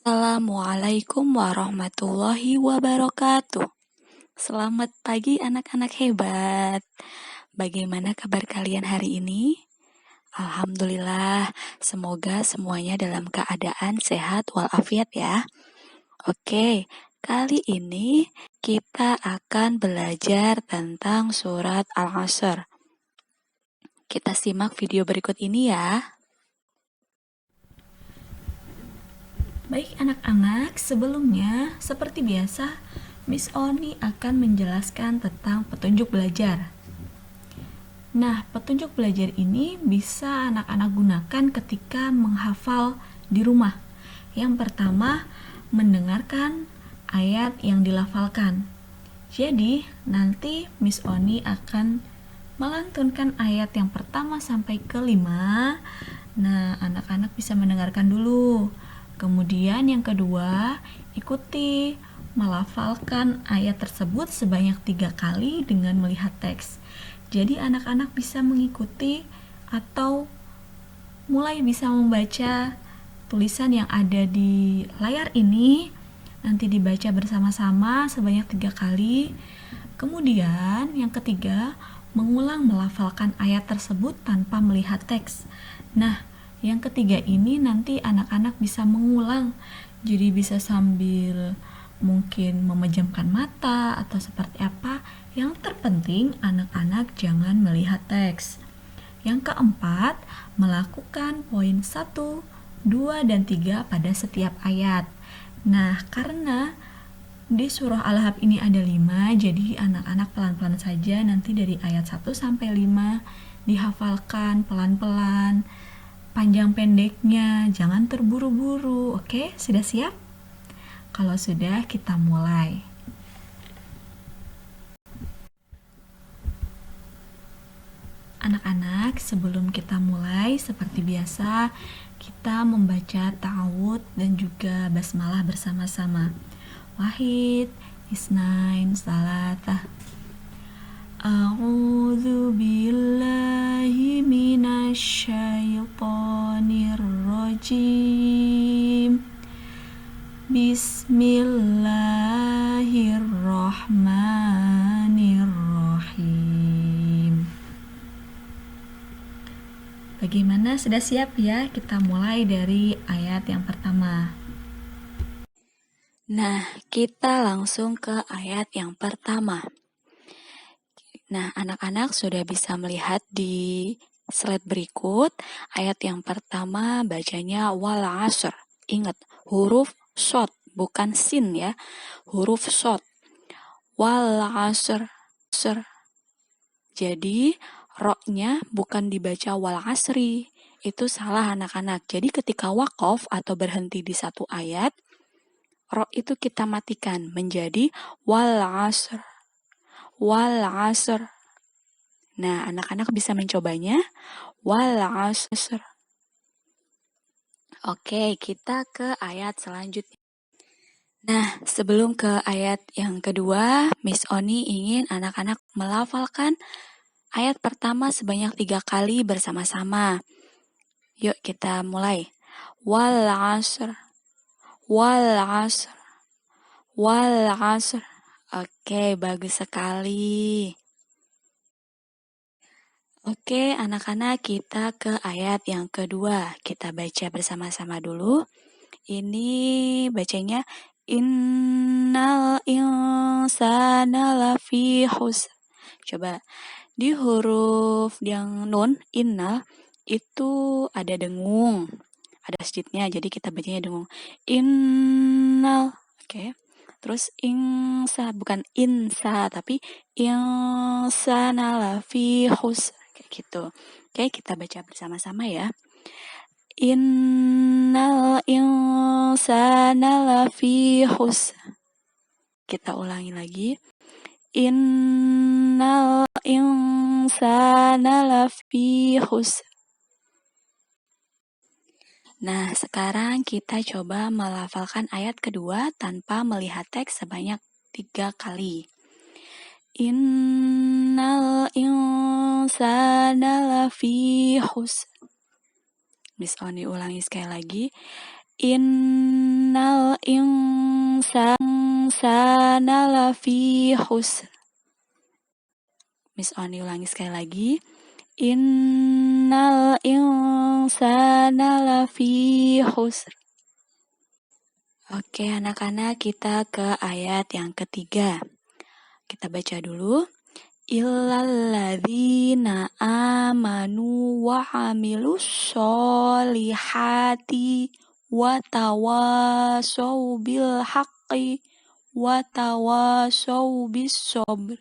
Assalamualaikum warahmatullahi wabarakatuh. Selamat pagi anak-anak hebat. Bagaimana kabar kalian hari ini? Alhamdulillah, semoga semuanya dalam keadaan sehat walafiat ya. Oke, kali ini kita akan belajar tentang surat Al-Asr. Kita simak video berikut ini ya. Baik anak-anak, sebelumnya seperti biasa, Miss Oni akan menjelaskan tentang petunjuk belajar. Nah, petunjuk belajar ini bisa anak-anak gunakan ketika menghafal di rumah. Yang pertama, mendengarkan ayat yang dilafalkan. Jadi, nanti Miss Oni akan melantunkan ayat yang pertama sampai kelima. Nah, anak-anak bisa mendengarkan dulu. Kemudian yang kedua, ikuti melafalkan ayat tersebut sebanyak 3 kali dengan melihat teks. Jadi anak-anak bisa mengikuti atau mulai bisa membaca tulisan yang ada di layar ini. Nanti dibaca bersama-sama sebanyak 3 kali. Kemudian yang ketiga, mengulang melafalkan ayat tersebut tanpa melihat teks. Nah, yang ketiga ini nanti anak-anak bisa mengulang, jadi bisa sambil mungkin memejamkan mata atau seperti apa. Yang terpenting anak-anak jangan melihat teks. Yang keempat, melakukan poin 1, 2, dan 3 pada setiap ayat. Nah, karena di surah Al-Ahzab ini ada 5, jadi anak-anak pelan-pelan saja nanti dari ayat 1 sampai 5 dihafalkan pelan-pelan. Panjang pendeknya, jangan terburu-buru. Oke, sudah siap? Kalau sudah, kita mulai. Anak-anak, sebelum kita mulai, seperti biasa, kita membaca ta'awud dan juga basmalah bersama-sama. Wahid, isnain, salatah. A'udzu billahi minasyaitonir rajim. Bismillahirrahmanirrahim. Bagaimana, sudah siap ya? Kita mulai dari ayat yang pertama. Nah, kita langsung ke ayat yang pertama. Nah, anak-anak sudah bisa melihat di slide berikut. Ayat yang pertama bacanya wal asr. Ingat, huruf shot, bukan sin ya. Huruf shot. Wal asr. Jadi, ro-nya bukan dibaca wal asri. Itu salah anak-anak. Jadi, ketika waqaf atau berhenti di satu ayat, ro itu kita matikan menjadi wal asr. Wal asr. Nah, anak-anak bisa mencobanya. Wal asr. Oke, kita ke ayat selanjutnya. Nah, sebelum ke ayat yang kedua, Miss Oni ingin anak-anak melafalkan ayat pertama sebanyak 3 kali bersama-sama. Yuk kita mulai. Wal asr. Wal asr. Wal asr. Oke, bagus sekali. Oke, anak-anak, kita ke ayat yang kedua. Kita baca bersama-sama dulu. Ini bacanya innal insana lafi khusr. Coba di huruf yang nun innal itu ada dengung, ada tasdidnya, jadi kita bacanya dengung. Innal. Oke. Terus insa, bukan insa, tapi insana lafi khusr. Kayak gitu. Oke, kita baca bersama-sama ya. Innal insana lafi khusr. Kita ulangi lagi. Innal insana lafi khusr. Nah, sekarang kita coba melafalkan ayat kedua tanpa melihat teks sebanyak 3 kali. Innal insana lafi khusr. Miss Oni ulangi sekali lagi. Innal insana lafi khusr. Miss Oni ulangi sekali lagi. Innal insana lafi khusr. Oke, anak-anak, kita ke ayat yang ketiga. Kita baca dulu. Illalladzina amanu wa amilus solihati wa tawasaw bil haqqi wa tawasaw bis sabr.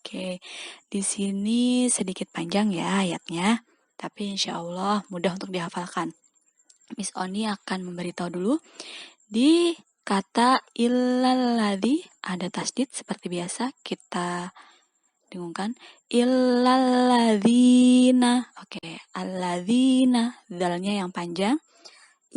Oke, di sini sedikit panjang ya ayatnya, tapi insya Allah mudah untuk dihafalkan. Miss Oni akan memberitahu dulu. Di kata illalladzi ada tasdid seperti biasa, kita dengungkan illalladzina. Oke, alladzina, dalnya yang panjang.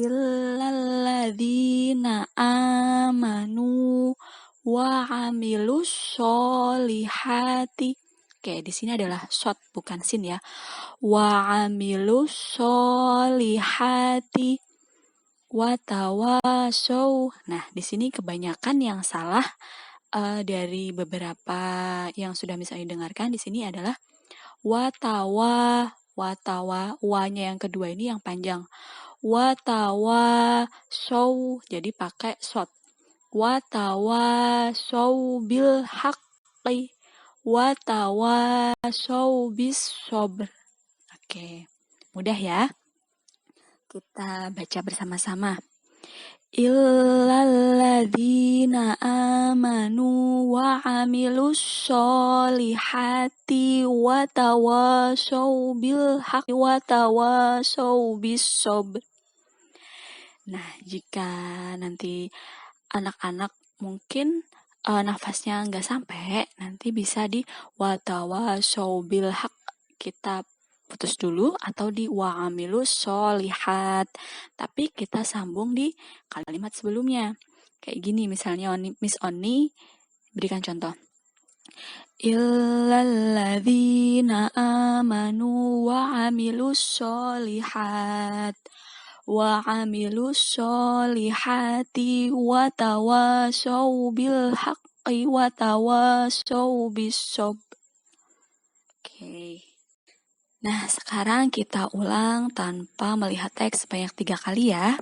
Illalladzina amanu wa amilus solihati. Oke, di sini adalah shot bukan sin ya. Wa amilus solihati wa tawasaw. Nah, di sini kebanyakan yang salah dari beberapa yang sudah misalnya dengarkan di sini adalah watawa, wanya yang kedua ini yang panjang. Watawasaw, jadi pakai shot. Watawasaw bil haqqi wa tawasaw bis sabr. Oke, mudah ya. Kita baca bersama-sama. Illalladzina amanu wa amilus solihati wa tawasaw bil haqqi wa tawasaw bis sabr. Nah, jika nanti anak-anak mungkin nafasnya nggak sampai, nanti bisa di watawasaw bil haq, kita putus dulu, atau di wa'amilus solihat, tapi kita sambung di kalimat sebelumnya. Kayak gini misalnya Miss Oni berikan contoh. Illalladzina amanu wa'amilus solihat wa amilus solihati wa tawasaw bil haqqi wa tawasaw bis sabr. Oke. Nah, sekarang kita ulang tanpa melihat teks sebanyak 3 kali ya.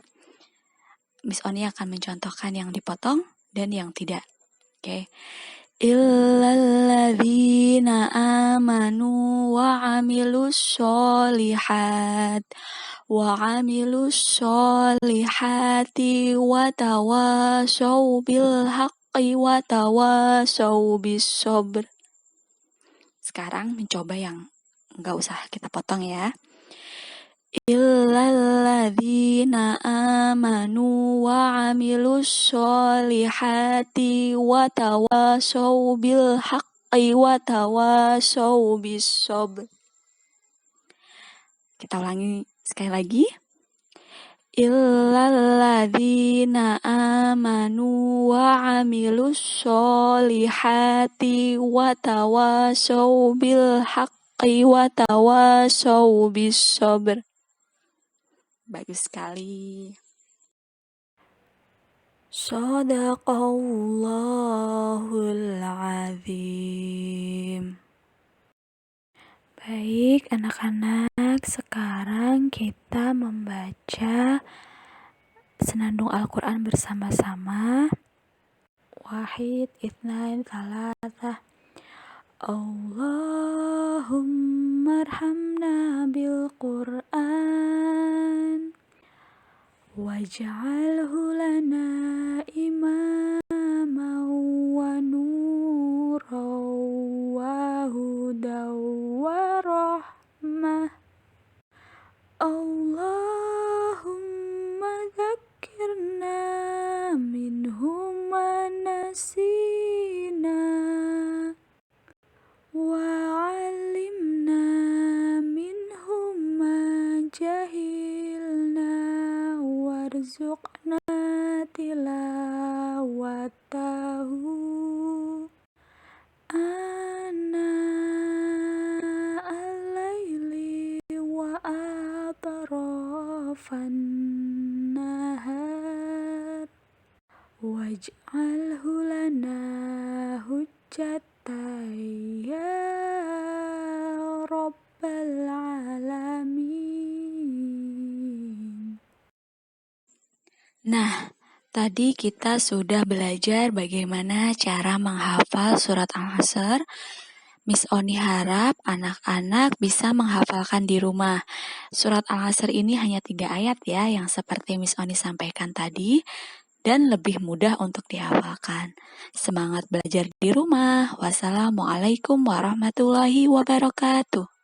Miss Oni akan mencontohkan yang dipotong dan yang tidak. Oke. Illalladzina amanu wa amilus solihat wa amilus solihati wa tawasaw bil haqqi wa tawasaw bis sabr. Sekarang mencoba yang enggak usah kita potong ya. Illalladzina amanu wa amilus solihati wa tawasaw bil haqqi wa tawasaw bis sabr. Kita ulangi sekali lagi. Illalladzina amanu wa amilus solihati wa tawasaw bil haqqi wa tawasaw bis sabr. Bagus sekali. Shadaqallahul azim. Baik anak-anak, sekarang kita membaca senandung Al-Quran bersama-sama. Wahid, itsnain, tsalatsa. Allahumma arhamna bil Qur'an waj'alhu lana imaman wa nuran wa hudan wa rahmah. Allahumma dzakkirna minhu ma nasina wa 'allimna minhu ma jahilna warzuqna tilawatahu ana al-laili wa atrafan nahar waj'alhu lana hujjatan ya rabbal alamin. Nah, tadi kita sudah belajar bagaimana cara menghafal surat Al-Asr. Miss Oni harap anak-anak bisa menghafalkan di rumah. Surat Al-Asr ini hanya 3 ayat ya, yang seperti Miss Oni sampaikan tadi, dan lebih mudah untuk dihafalkan. Semangat belajar di rumah. Wassalamualaikum warahmatullahi wabarakatuh.